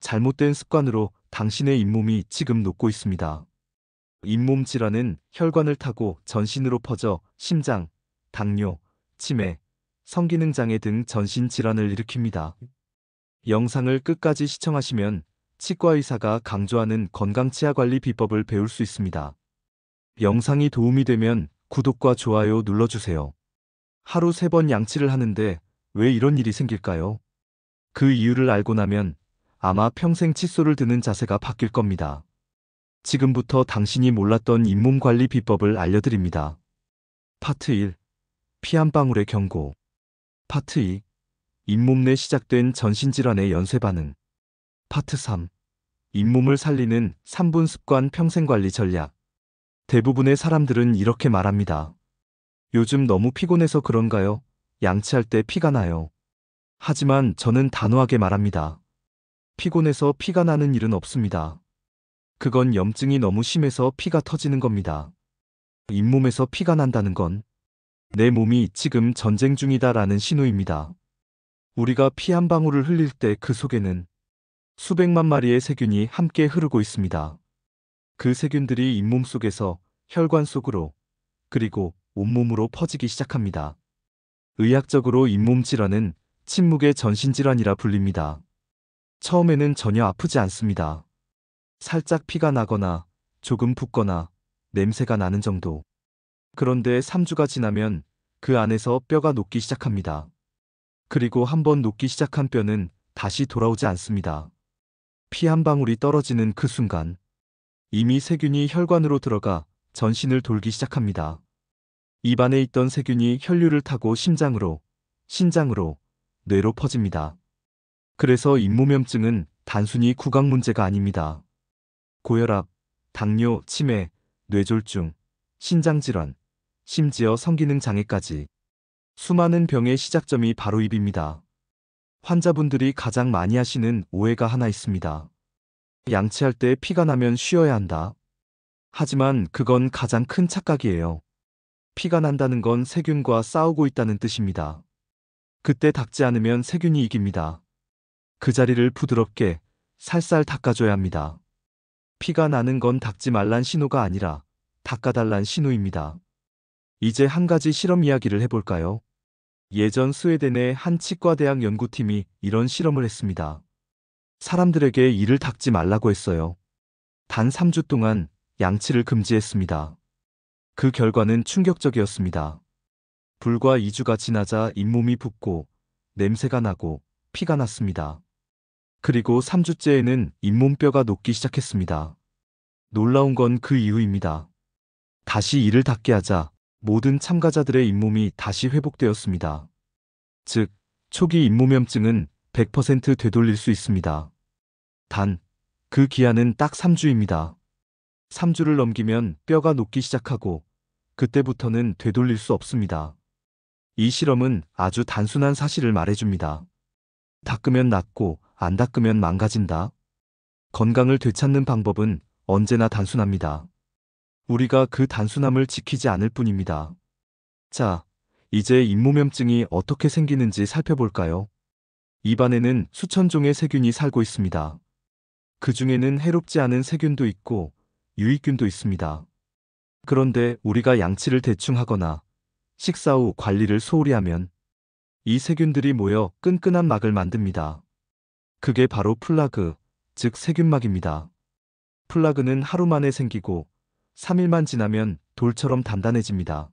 잘못된 습관으로 당신의 잇몸이 지금 녹고 있습니다. 잇몸 질환은 혈관을 타고 전신으로 퍼져 심장, 당뇨, 치매, 성기능 장애 등 전신 질환을 일으킵니다. 영상을 끝까지 시청하시면 치과 의사가 강조하는 건강 치아 관리 비법을 배울 수 있습니다. 영상이 도움이 되면 구독과 좋아요 눌러주세요. 하루 3번 양치를 하는데 왜 이런 일이 생길까요? 그 이유를 알고 나면 아마 평생 칫솔을 드는 자세가 바뀔 겁니다. 지금부터 당신이 몰랐던 잇몸 관리 비법을 알려드립니다. 파트 1. 피 한 방울의 경고. 파트 2. 잇몸 내 시작된 전신질환의 연쇄 반응. 파트 3. 잇몸을 살리는 3분 습관 평생관리 전략. 대부분의 사람들은 이렇게 말합니다. 요즘 너무 피곤해서 그런가요? 양치할 때 피가 나요. 하지만 저는 단호하게 말합니다. 피곤해서 피가 나는 일은 없습니다. 그건 염증이 너무 심해서 피가 터지는 겁니다. 잇몸에서 피가 난다는 건 내 몸이 지금 전쟁 중이다라는 신호입니다. 우리가 피 한 방울을 흘릴 때 그 속에는 수백만 마리의 세균이 함께 흐르고 있습니다. 그 세균들이 잇몸 속에서 혈관 속으로 그리고 온몸으로 퍼지기 시작합니다. 의학적으로 잇몸 질환은 침묵의 전신질환이라 불립니다. 처음에는 전혀 아프지 않습니다. 살짝 피가 나거나 조금 붓거나 냄새가 나는 정도. 그런데 3주가 지나면 그 안에서 뼈가 녹기 시작합니다. 그리고 한번 녹기 시작한 뼈는 다시 돌아오지 않습니다. 피 한 방울이 떨어지는 그 순간 이미 세균이 혈관으로 들어가 전신을 돌기 시작합니다. 입안에 있던 세균이 혈류를 타고 심장으로, 신장으로, 뇌로 퍼집니다. 그래서 잇몸염증은 단순히 구강 문제가 아닙니다. 고혈압, 당뇨, 치매, 뇌졸중, 신장질환, 심지어 성기능 장애까지 수많은 병의 시작점이 바로 입입니다. 환자분들이 가장 많이 하시는 오해가 하나 있습니다. 양치할 때 피가 나면 쉬어야 한다. 하지만 그건 가장 큰 착각이에요. 피가 난다는 건 세균과 싸우고 있다는 뜻입니다. 그때 닦지 않으면 세균이 이깁니다. 그 자리를 부드럽게 살살 닦아줘야 합니다. 피가 나는 건 닦지 말란 신호가 아니라 닦아달란 신호입니다. 이제 한 가지 실험 이야기를 해볼까요? 예전 스웨덴의 한 치과대학 연구팀이 이런 실험을 했습니다. 사람들에게 이를 닦지 말라고 했어요. 단 3주 동안 양치를 금지했습니다. 그 결과는 충격적이었습니다. 불과 2주가 지나자 잇몸이 붓고 냄새가 나고 피가 났습니다. 그리고 3주째에는 잇몸뼈가 녹기 시작했습니다. 놀라운 건 그 이유입니다. 다시 이를 닦게 하자 모든 참가자들의 잇몸이 다시 회복되었습니다. 즉, 초기 잇몸염증은 100% 되돌릴 수 있습니다. 단, 그 기한은 딱 3주입니다. 3주를 넘기면 뼈가 녹기 시작하고 그때부터는 되돌릴 수 없습니다. 이 실험은 아주 단순한 사실을 말해줍니다. 닦으면 낫고 안 닦으면 망가진다. 건강을 되찾는 방법은 언제나 단순합니다. 우리가 그 단순함을 지키지 않을 뿐입니다. 자, 이제 잇몸염증이 어떻게 생기는지 살펴볼까요? 입안에는 수천 종의 세균이 살고 있습니다. 그 중에는 해롭지 않은 세균도 있고 유익균도 있습니다. 그런데 우리가 양치를 대충 하거나 식사 후 관리를 소홀히 하면 이 세균들이 모여 끈끈한 막을 만듭니다. 그게 바로 플라그, 즉 세균막입니다. 플라그는 하루 만에 생기고 3일만 지나면 돌처럼 단단해집니다.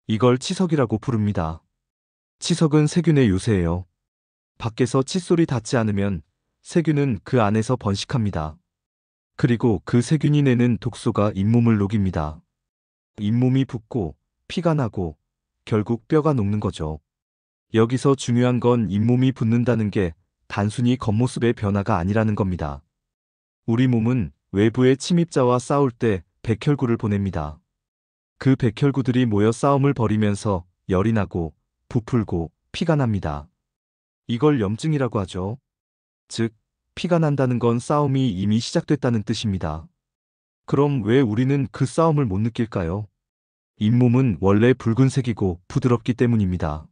이걸 치석이라고 부릅니다. 치석은 세균의 요새예요. 밖에서 칫솔이 닿지 않으면 세균은 그 안에서 번식합니다. 그리고 그 세균이 내는 독소가 잇몸을 녹입니다. 잇몸이 붓고 피가 나고 결국 뼈가 녹는 거죠. 여기서 중요한 건 잇몸이 붓는다는 게 단순히 겉모습의 변화가 아니라는 겁니다. 우리 몸은 외부의 침입자와 싸울 때 백혈구를 보냅니다. 그 백혈구들이 모여 싸움을 벌이면서 열이 나고 부풀고 피가 납니다. 이걸 염증이라고 하죠. 즉, 피가 난다는 건 싸움이 이미 시작됐다는 뜻입니다. 그럼 왜 우리는 그 싸움을 못 느낄까요? 잇몸은 원래 붉은색이고 부드럽기 때문입니다.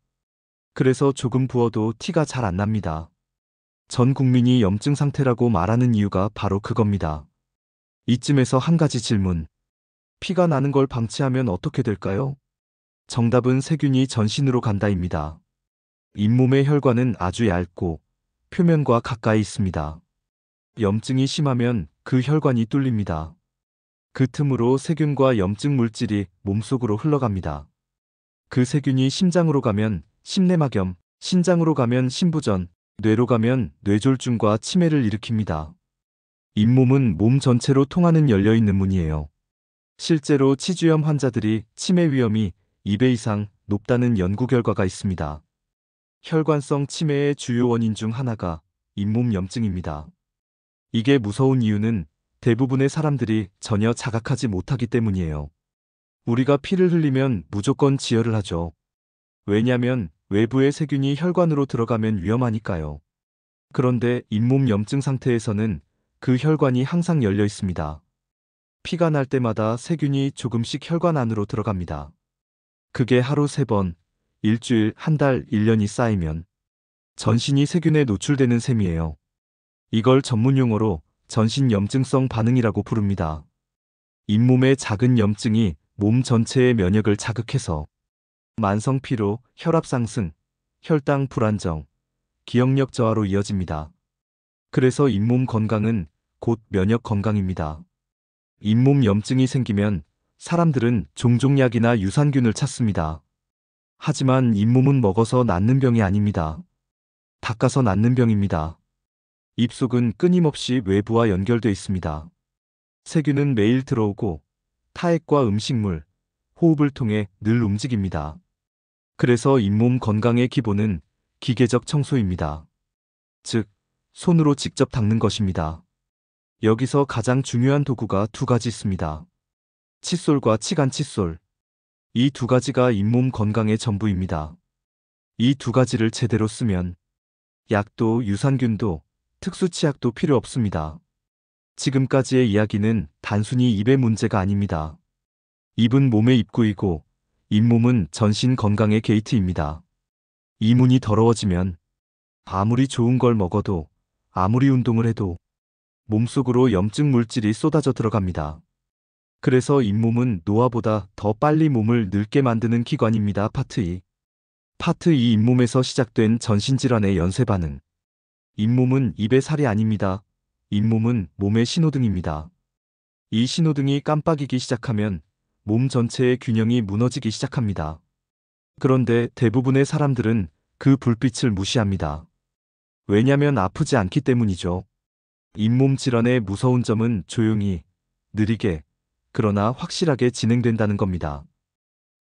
그래서 조금 부어도 티가 잘 안 납니다. 전 국민이 염증 상태라고 말하는 이유가 바로 그겁니다. 이쯤에서 한 가지 질문. 피가 나는 걸 방치하면 어떻게 될까요? 정답은 세균이 전신으로 간다입니다. 잇몸의 혈관은 아주 얇고 표면과 가까이 있습니다. 염증이 심하면 그 혈관이 뚫립니다. 그 틈으로 세균과 염증 물질이 몸속으로 흘러갑니다. 그 세균이 심장으로 가면 심내막염, 신장으로 가면 심부전, 뇌로 가면 뇌졸중과 치매를 일으킵니다. 잇몸은 몸 전체로 통하는 열려있는 문이에요. 실제로 치주염 환자들이 치매 위험이 2배 이상 높다는 연구 결과가 있습니다. 혈관성 치매의 주요 원인 중 하나가 잇몸 염증입니다. 이게 무서운 이유는 대부분의 사람들이 전혀 자각하지 못하기 때문이에요. 우리가 피를 흘리면 무조건 지혈을 하죠. 왜냐면 외부의 세균이 혈관으로 들어가면 위험하니까요. 그런데 잇몸 염증 상태에서는 그 혈관이 항상 열려 있습니다. 피가 날 때마다 세균이 조금씩 혈관 안으로 들어갑니다. 그게 하루 3번, 일주일, 한 달, 1년이 쌓이면 전신이 세균에 노출되는 셈이에요. 이걸 전문 용어로 전신 염증성 반응이라고 부릅니다. 잇몸의 작은 염증이 몸 전체의 면역을 자극해서 만성 피로, 혈압 상승, 혈당 불안정, 기억력 저하로 이어집니다. 그래서 잇몸 건강은 곧 면역 건강입니다. 잇몸 염증이 생기면 사람들은 종종 약이나 유산균을 찾습니다. 하지만 잇몸은 먹어서 낫는 병이 아닙니다. 닦아서 낫는 병입니다. 입속은 끊임없이 외부와 연결돼 있습니다. 세균은 매일 들어오고 타액과 음식물, 호흡을 통해 늘 움직입니다. 그래서 잇몸 건강의 기본은 기계적 청소입니다. 즉, 손으로 직접 닦는 것입니다. 여기서 가장 중요한 도구가 2가지 있습니다. 칫솔과 치간 칫솔. 이 2가지가 잇몸 건강의 전부입니다. 이 2가지를 제대로 쓰면 약도 유산균도 특수 치약도 필요 없습니다. 지금까지의 이야기는 단순히 입의 문제가 아닙니다. 입은 몸의 입구이고 잇몸은 전신 건강의 게이트입니다. 이 문이 더러워지면 아무리 좋은 걸 먹어도 아무리 운동을 해도 몸속으로 염증 물질이 쏟아져 들어갑니다. 그래서 잇몸은 노화보다 더 빨리 몸을 늙게 만드는 기관입니다. 파트 2. 파트 2 잇몸에서 시작된 전신질환의 연쇄 반응. 잇몸은 입의 살이 아닙니다. 잇몸은 몸의 신호등입니다. 이 신호등이 깜빡이기 시작하면 몸 전체의 균형이 무너지기 시작합니다. 그런데 대부분의 사람들은 그 불빛을 무시합니다. 왜냐면 아프지 않기 때문이죠. 잇몸 질환의 무서운 점은 조용히, 느리게, 그러나 확실하게 진행된다는 겁니다.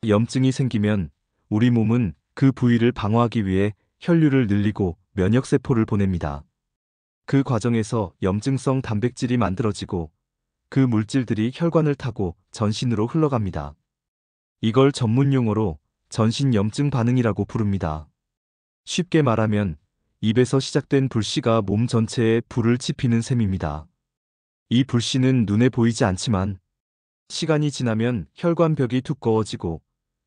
염증이 생기면 우리 몸은 그 부위를 방어하기 위해 혈류를 늘리고 면역세포를 보냅니다. 그 과정에서 염증성 단백질이 만들어지고 그 물질들이 혈관을 타고 전신으로 흘러갑니다. 이걸 전문 용어로 전신 염증 반응이라고 부릅니다. 쉽게 말하면 입에서 시작된 불씨가 몸 전체에 불을 지피는 셈입니다. 이 불씨는 눈에 보이지 않지만 시간이 지나면 혈관벽이 두꺼워지고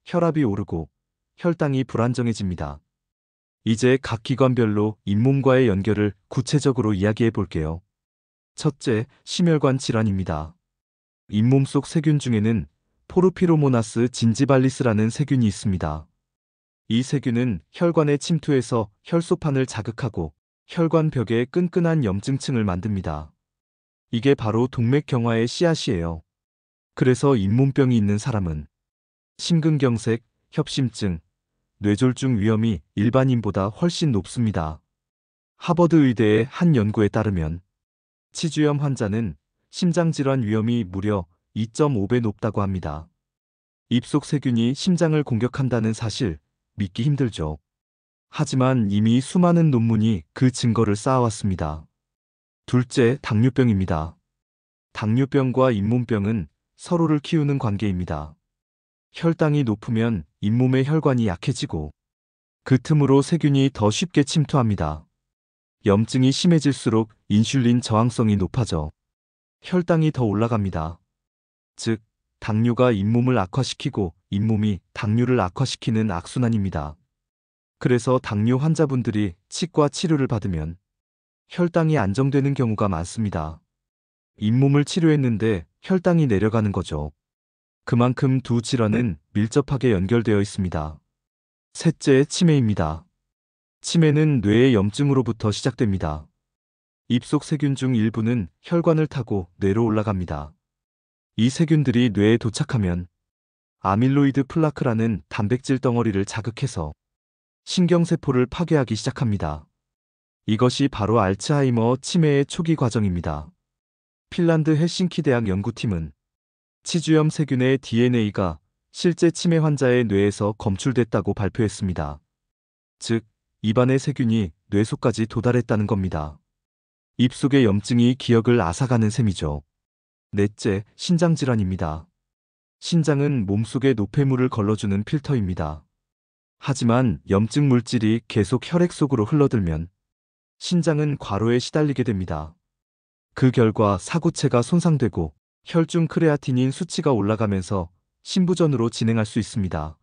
혈압이 오르고 혈당이 불안정해집니다. 이제 각 기관별로 잇몸과의 연결을 구체적으로 이야기해 볼게요. 첫째, 심혈관 질환입니다. 잇몸 속 세균 중에는 포르피로모나스 진지발리스라는 세균이 있습니다. 이 세균은 혈관에 침투해서 혈소판을 자극하고 혈관 벽에 끈끈한 염증층을 만듭니다. 이게 바로 동맥경화의 씨앗이에요. 그래서 잇몸병이 있는 사람은 심근경색, 협심증, 뇌졸중 위험이 일반인보다 훨씬 높습니다. 하버드 의대의 한 연구에 따르면 치주염 환자는 심장질환 위험이 무려 2.5배 높다고 합니다. 입속 세균이 심장을 공격한다는 사실 믿기 힘들죠. 하지만 이미 수많은 논문이 그 증거를 쌓아왔습니다. 둘째, 당뇨병입니다. 당뇨병과 잇몸병은 서로를 키우는 관계입니다. 혈당이 높으면 잇몸의 혈관이 약해지고 그 틈으로 세균이 더 쉽게 침투합니다. 염증이 심해질수록 인슐린 저항성이 높아져 혈당이 더 올라갑니다. 즉, 당뇨가 잇몸을 악화시키고 잇몸이 당뇨를 악화시키는 악순환입니다. 그래서 당뇨 환자분들이 치과 치료를 받으면 혈당이 안정되는 경우가 많습니다. 잇몸을 치료했는데 혈당이 내려가는 거죠. 그만큼 두 질환은 밀접하게 연결되어 있습니다. 셋째, 치매입니다. 치매는 뇌의 염증으로부터 시작됩니다. 입속 세균 중 일부는 혈관을 타고 뇌로 올라갑니다. 이 세균들이 뇌에 도착하면 아밀로이드 플라크라는 단백질 덩어리를 자극해서 신경세포를 파괴하기 시작합니다. 이것이 바로 알츠하이머 치매의 초기 과정입니다. 핀란드 헬싱키 대학 연구팀은 치주염 세균의 DNA가 실제 치매 환자의 뇌에서 검출됐다고 발표했습니다. 즉, 입안의 세균이 뇌 속까지 도달했다는 겁니다. 입속의 염증이 기억을 앗아가는 셈이죠. 넷째, 신장질환입니다. 신장은 몸속에 노폐물을 걸러주는 필터입니다. 하지만 염증 물질이 계속 혈액 속으로 흘러들면 신장은 과로에 시달리게 됩니다. 그 결과 사구체가 손상되고 혈중 크레아티닌 수치가 올라가면서 신부전으로 진행할 수 있습니다.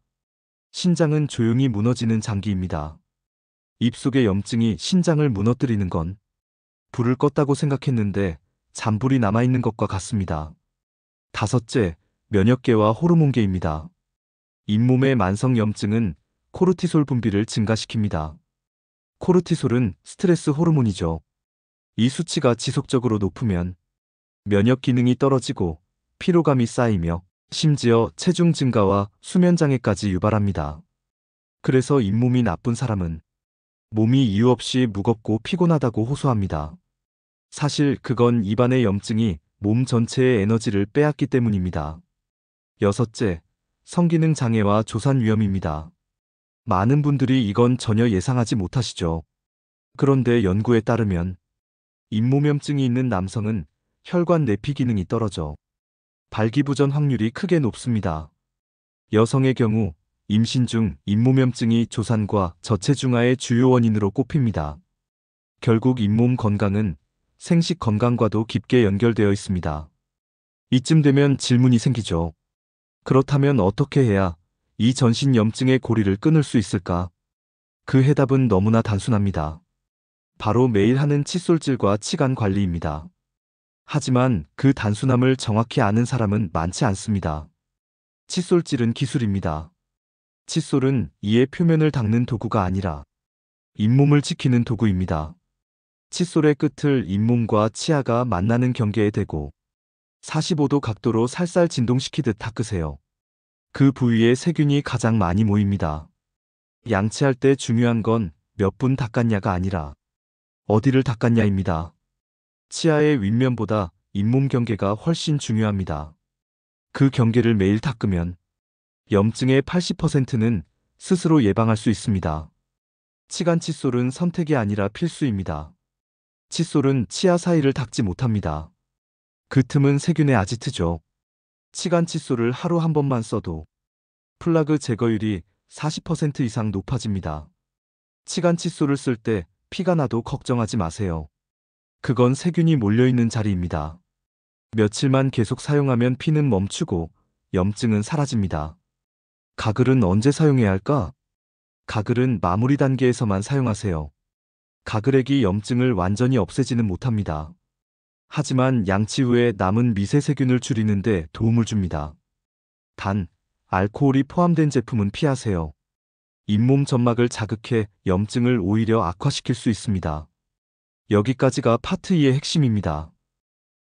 신장은 조용히 무너지는 장기입니다. 입속의 염증이 신장을 무너뜨리는 건 불을 껐다고 생각했는데 잔불이 남아있는 것과 같습니다. 다섯째, 면역계와 호르몬계입니다. 잇몸의 만성 염증은 코르티솔 분비를 증가시킵니다. 코르티솔은 스트레스 호르몬이죠. 이 수치가 지속적으로 높으면 면역 기능이 떨어지고 피로감이 쌓이며 심지어 체중 증가와 수면 장애까지 유발합니다. 그래서 잇몸이 나쁜 사람은 몸이 이유 없이 무겁고 피곤하다고 호소합니다. 사실 그건 입안의 염증이 몸 전체의 에너지를 빼앗기 때문입니다. 여섯째, 성기능 장애와 조산 위험입니다. 많은 분들이 이건 전혀 예상하지 못하시죠. 그런데 연구에 따르면 잇몸염증이 있는 남성은 혈관 내피 기능이 떨어져 발기부전 확률이 크게 높습니다. 여성의 경우 임신 중 잇몸염증이 조산과 저체중아의 주요 원인으로 꼽힙니다. 결국 잇몸 건강은 생식 건강과도 깊게 연결되어 있습니다. 이쯤 되면 질문이 생기죠. 그렇다면 어떻게 해야 이 전신 염증의 고리를 끊을 수 있을까? 그 해답은 너무나 단순합니다. 바로 매일 하는 칫솔질과 치간 관리입니다. 하지만 그 단순함을 정확히 아는 사람은 많지 않습니다. 칫솔질은 기술입니다. 칫솔은 이의 표면을 닦는 도구가 아니라 잇몸을 지키는 도구입니다. 칫솔의 끝을 잇몸과 치아가 만나는 경계에 대고 45도 각도로 살살 진동시키듯 닦으세요. 그 부위에 세균이 가장 많이 모입니다. 양치할 때 중요한 건 몇 분 닦았냐가 아니라 어디를 닦았냐입니다. 치아의 윗면보다 잇몸 경계가 훨씬 중요합니다. 그 경계를 매일 닦으면 염증의 80%는 스스로 예방할 수 있습니다. 치간 칫솔은 선택이 아니라 필수입니다. 칫솔은 치아 사이를 닦지 못합니다. 그 틈은 세균의 아지트죠. 치간 칫솔을 하루 한 번만 써도 플라그 제거율이 40% 이상 높아집니다. 치간 칫솔을 쓸 때 피가 나도 걱정하지 마세요. 그건 세균이 몰려있는 자리입니다. 며칠만 계속 사용하면 피는 멈추고 염증은 사라집니다. 가글은 언제 사용해야 할까? 가글은 마무리 단계에서만 사용하세요. 가글액이 염증을 완전히 없애지는 못합니다. 하지만 양치 후에 남은 미세 세균을 줄이는 데 도움을 줍니다. 단, 알코올이 포함된 제품은 피하세요. 잇몸 점막을 자극해 염증을 오히려 악화시킬 수 있습니다. 여기까지가 파트 2의 핵심입니다.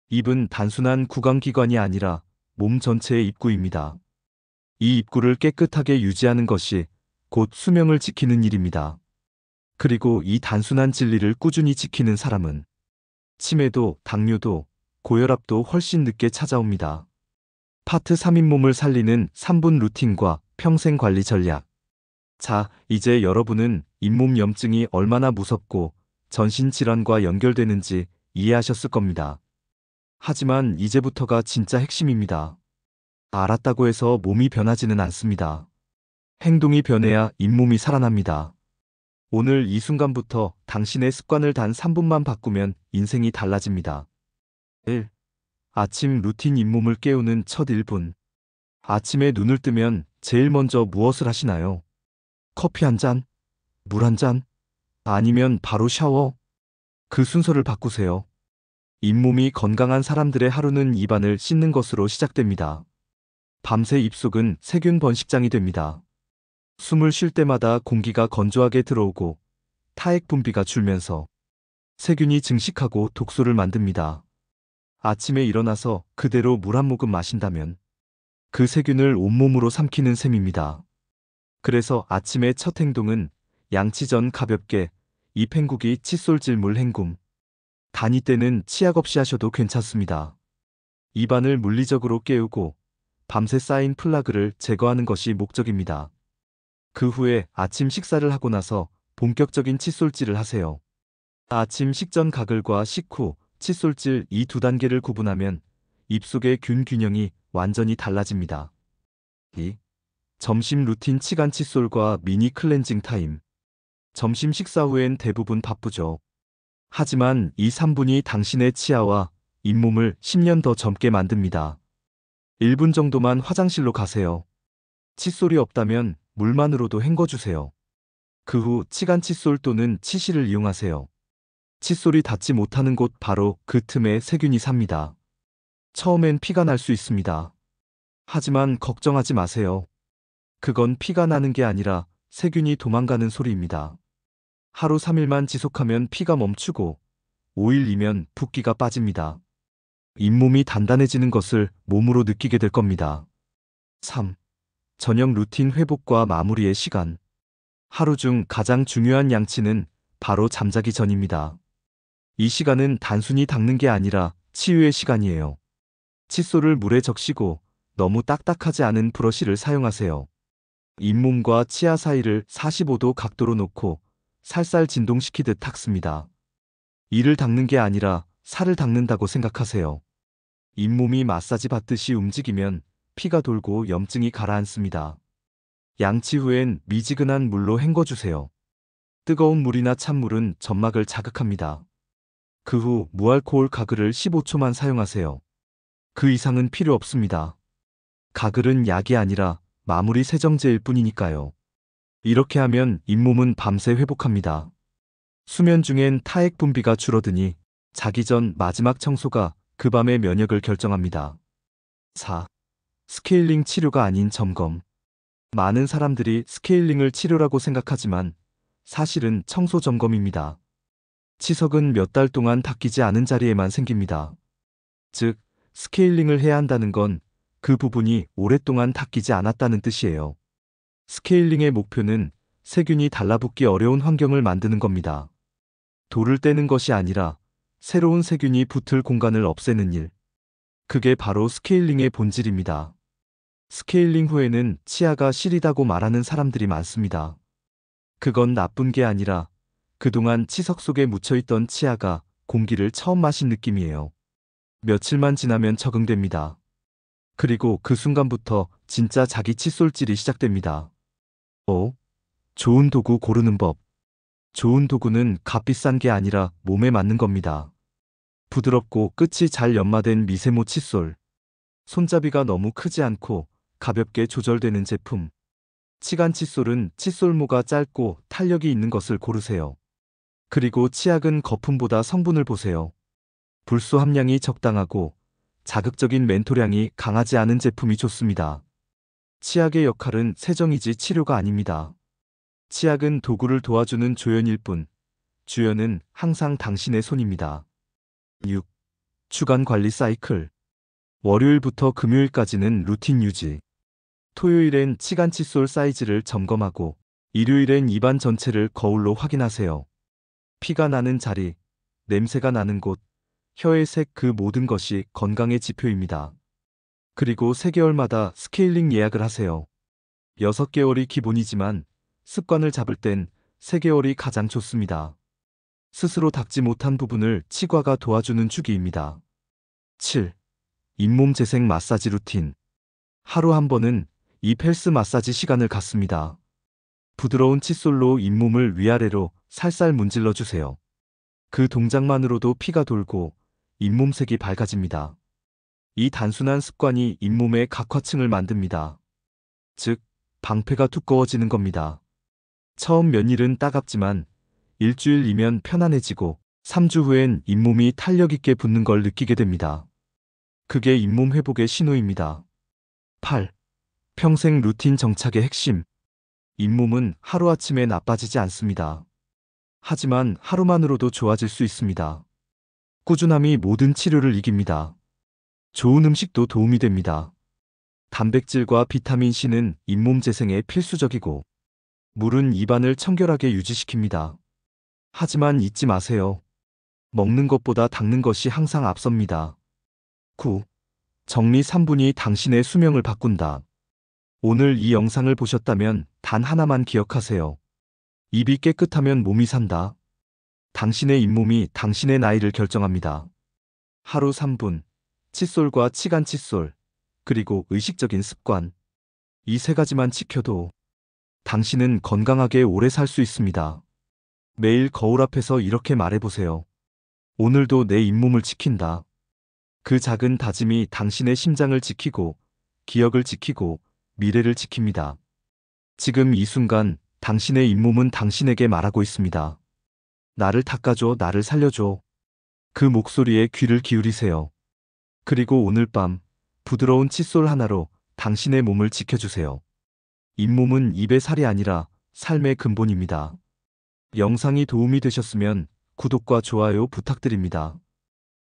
입은 단순한 구강기관이 아니라 몸 전체의 입구입니다. 이 입구를 깨끗하게 유지하는 것이 곧 수명을 지키는 일입니다. 그리고 이 단순한 진리를 꾸준히 지키는 사람은 치매도, 당뇨도, 고혈압도 훨씬 늦게 찾아옵니다. 파트 3 잇몸을 살리는 3분 루틴과 평생 관리 전략. 자, 이제 여러분은 잇몸 염증이 얼마나 무섭고 전신질환과 연결되는지 이해하셨을 겁니다. 하지만 이제부터가 진짜 핵심입니다. 알았다고 해서 몸이 변하지는 않습니다. 행동이 변해야 잇몸이 살아납니다. 오늘 이 순간부터 당신의 습관을 단 3분만 바꾸면 인생이 달라집니다. 1. 아침 루틴 잇몸을 깨우는 첫 1분. 아침에 눈을 뜨면 제일 먼저 무엇을 하시나요? 커피 한 잔? 물 한 잔? 아니면 바로 샤워? 그 순서를 바꾸세요. 잇몸이 건강한 사람들의 하루는 입안을 씻는 것으로 시작됩니다. 밤새 입속은 세균 번식장이 됩니다. 숨을 쉴 때마다 공기가 건조하게 들어오고 타액 분비가 줄면서 세균이 증식하고 독소를 만듭니다. 아침에 일어나서 그대로 물 한 모금 마신다면 그 세균을 온몸으로 삼키는 셈입니다. 그래서 아침의 첫 행동은 양치 전 가볍게 입 헹구기 칫솔질 물 헹굼. 다니 때는 치약 없이 하셔도 괜찮습니다. 입안을 물리적으로 깨우고 밤새 쌓인 플라그를 제거하는 것이 목적입니다. 그 후에 아침 식사를 하고 나서 본격적인 칫솔질을 하세요. 아침 식전 가글과 식후 칫솔질 이 두 단계를 구분하면 입속의 균 균형이 완전히 달라집니다. 2. 점심 루틴 치간 칫솔과 미니 클렌징 타임. 점심 식사 후엔 대부분 바쁘죠. 하지만 이 3분이 당신의 치아와 잇몸을 10년 더 젊게 만듭니다. 1분 정도만 화장실로 가세요. 칫솔이 없다면 물만으로도 헹궈주세요. 그 후 치간 칫솔 또는 치실을 이용하세요. 칫솔이 닿지 못하는 곳 바로 그 틈에 세균이 삽니다. 처음엔 피가 날 수 있습니다. 하지만 걱정하지 마세요. 그건 피가 나는 게 아니라 세균이 도망가는 소리입니다. 하루 3일만 지속하면 피가 멈추고 5일이면 붓기가 빠집니다. 잇몸이 단단해지는 것을 몸으로 느끼게 될 겁니다. 3. 저녁 루틴 회복과 마무리의 시간. 하루 중 가장 중요한 양치는 바로 잠자기 전입니다. 이 시간은 단순히 닦는 게 아니라 치유의 시간이에요. 칫솔을 물에 적시고 너무 딱딱하지 않은 브러쉬를 사용하세요. 잇몸과 치아 사이를 45도 각도로 놓고 살살 진동시키듯 닦습니다. 이를 닦는 게 아니라 살을 닦는다고 생각하세요. 잇몸이 마사지 받듯이 움직이면 피가 돌고 염증이 가라앉습니다. 양치 후엔 미지근한 물로 헹궈주세요. 뜨거운 물이나 찬물은 점막을 자극합니다. 그 후 무알코올 가글을 15초만 사용하세요. 그 이상은 필요 없습니다. 가글은 약이 아니라 마무리 세정제일 뿐이니까요. 이렇게 하면 잇몸은 밤새 회복합니다. 수면 중엔 타액 분비가 줄어드니 자기 전 마지막 청소가 그 밤의 면역을 결정합니다. 4. 스케일링 치료가 아닌 점검. 많은 사람들이 스케일링을 치료라고 생각하지만 사실은 청소 점검입니다. 치석은 몇 달 동안 닦이지 않은 자리에만 생깁니다. 즉, 스케일링을 해야 한다는 건 그 부분이 오랫동안 닦이지 않았다는 뜻이에요. 스케일링의 목표는 세균이 달라붙기 어려운 환경을 만드는 겁니다. 돌을 떼는 것이 아니라 새로운 세균이 붙을 공간을 없애는 일. 그게 바로 스케일링의 본질입니다. 스케일링 후에는 치아가 시리다고 말하는 사람들이 많습니다. 그건 나쁜 게 아니라 그동안 치석 속에 묻혀있던 치아가 공기를 처음 마신 느낌이에요. 며칠만 지나면 적응됩니다. 그리고 그 순간부터 진짜 자기 칫솔질이 시작됩니다. 5. 좋은 도구 고르는 법. 좋은 도구는 값비싼 게 아니라 몸에 맞는 겁니다. 부드럽고 끝이 잘 연마된 미세모 칫솔. 손잡이가 너무 크지 않고 가볍게 조절되는 제품. 치간 칫솔은 칫솔모가 짧고 탄력이 있는 것을 고르세요. 그리고 치약은 거품보다 성분을 보세요. 불소 함량이 적당하고 자극적인 멘토량이 강하지 않은 제품이 좋습니다. 치약의 역할은 세정이지 치료가 아닙니다. 치약은 도구를 도와주는 조연일 뿐, 주연은 항상 당신의 손입니다. 6. 주간 관리 사이클. 월요일부터 금요일까지는 루틴 유지. 토요일엔 치간 칫솔 사이즈를 점검하고 일요일엔 입안 전체를 거울로 확인하세요. 피가 나는 자리, 냄새가 나는 곳, 혀의 색 그 모든 것이 건강의 지표입니다. 그리고 3개월마다 스케일링 예약을 하세요. 6개월이 기본이지만 습관을 잡을 땐 3개월이 가장 좋습니다. 스스로 닦지 못한 부분을 치과가 도와주는 주기입니다. 7. 잇몸 재생 마사지 루틴. 하루 한 번은 입 헬스 마사지 시간을 갖습니다. 부드러운 칫솔로 잇몸을 위아래로 살살 문질러 주세요. 그 동작만으로도 피가 돌고 잇몸색이 밝아집니다. 이 단순한 습관이 잇몸의 각화층을 만듭니다. 즉, 방패가 두꺼워지는 겁니다. 처음 몇 일은 따갑지만 일주일이면 편안해지고 3주 후엔 잇몸이 탄력 있게 붙는 걸 느끼게 됩니다. 그게 잇몸 회복의 신호입니다. 8. 평생 루틴 정착의 핵심. 잇몸은 하루아침에 나빠지지 않습니다. 하지만 하루만으로도 좋아질 수 있습니다. 꾸준함이 모든 치료를 이깁니다. 좋은 음식도 도움이 됩니다. 단백질과 비타민C는 잇몸 재생에 필수적이고, 물은 입안을 청결하게 유지시킵니다. 하지만 잊지 마세요. 먹는 것보다 닦는 것이 항상 앞섭니다. 9. 정리 3분이 당신의 수명을 바꾼다. 오늘 이 영상을 보셨다면 단 하나만 기억하세요. 입이 깨끗하면 몸이 산다. 당신의 잇몸이 당신의 나이를 결정합니다. 하루 3분, 칫솔과 치간 칫솔, 그리고 의식적인 습관. 이 세 가지만 지켜도 당신은 건강하게 오래 살 수 있습니다. 매일 거울 앞에서 이렇게 말해보세요. 오늘도 내 잇몸을 지킨다. 그 작은 다짐이 당신의 심장을 지키고, 기억을 지키고, 미래를 지킵니다. 지금 이 순간 당신의 잇몸은 당신에게 말하고 있습니다. 나를 닦아줘, 나를 살려줘. 그 목소리에 귀를 기울이세요. 그리고 오늘 밤 부드러운 칫솔 하나로 당신의 몸을 지켜주세요. 잇몸은 입의 살이 아니라 삶의 근본입니다. 영상이 도움이 되셨으면 구독과 좋아요 부탁드립니다.